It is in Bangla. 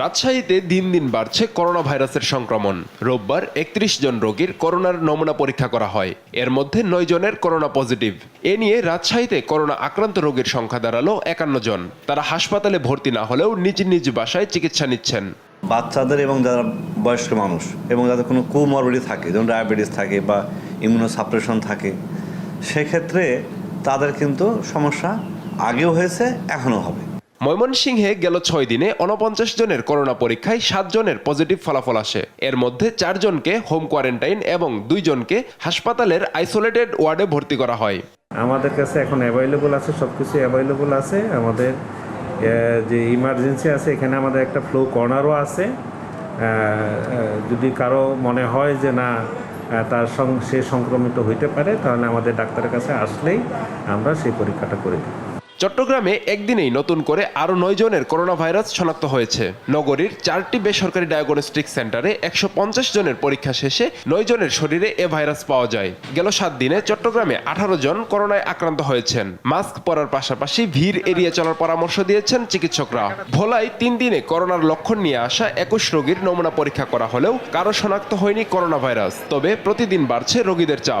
রাজশাহীতে দিন দিন বাড়ছে করোনা ভাইরাসের সংক্রমণ। রোববার ৩১ জন রোগীর করোনার নমুনা পরীক্ষা করা হয়। এর মধ্যে ৯ জনের করোনা পজিটিভ। এ নিয়ে রাজশাহীতে করোনা আক্রান্ত রোগীর সংখ্যা দাঁড়ালো ৫১ জন। তারা হাসপাতালে ভর্তি না হলেও নিজ নিজ বাসায় চিকিৎসা নিচ্ছেন। বাচ্চাদের এবং যারা বয়স্ক মানুষ এবং যাদের কোনো কোমরবিডিটি থাকে, যেমন ডায়াবেটিস থাকে বা ইমিউনোসাপ্রেশন থাকে, সেক্ষেত্রে তাদের কিন্তু সমস্যা আগেও হয়েছে, এখনও হবে। ময়মনসিংহে গেল ৬ দিনে ৪৯ জনের করোনা পরীক্ষায় ৭ জনের পজিটিভ ফলাফল আসে। এর মধ্যে ৪ জনকে হোম কোয়ারেন্টাইন এবং ২ জনকে হাসপাতালের আইসোলেটেড ওয়ার্ডে ভর্তি করা হয়। আমাদের কাছে এখন অ্যাভেলেবল আছে, সব কিছু অ্যাভেলেবল আছে। আমাদের যে ইমার্জেন্সি আছে, এখানে আমাদের একটা ফ্লো কর্নারও আছে। যদি কারো মনে হয় যে না সে সংক্রমিত হইতে পারে, তাহলে আমাদের ডাক্তারের কাছে আসলেই আমরা সেই পরীক্ষাটা করে দিই। চট্টগ্রামে একদিনেই নতুন করে আরও ৯ জনের করোনা ভাইরাস শনাক্ত হয়েছে। নগরীর ৪টি বেসরকারি ডায়াগনস্টিক সেন্টারে ১৫০ জনের পরীক্ষা শেষে ৯ জনের শরীরে এ ভাইরাস পাওয়া যায়। গেল ৭ দিনে চট্টগ্রামে ১৮ জন করোনায় আক্রান্ত হয়েছেন। মাস্ক পরার পাশাপাশি ভিড় এড়িয়ে চলার পরামর্শ দিয়েছেন চিকিৎসকরা। ভোলায় ৩ দিনে করোনার লক্ষণ নিয়ে আসা ২১ রোগীর নমুনা পরীক্ষা করা হলেও কারো শনাক্ত হয়নি করোনা ভাইরাস। তবে প্রতিদিন বাড়ছে রোগীদের চাপ।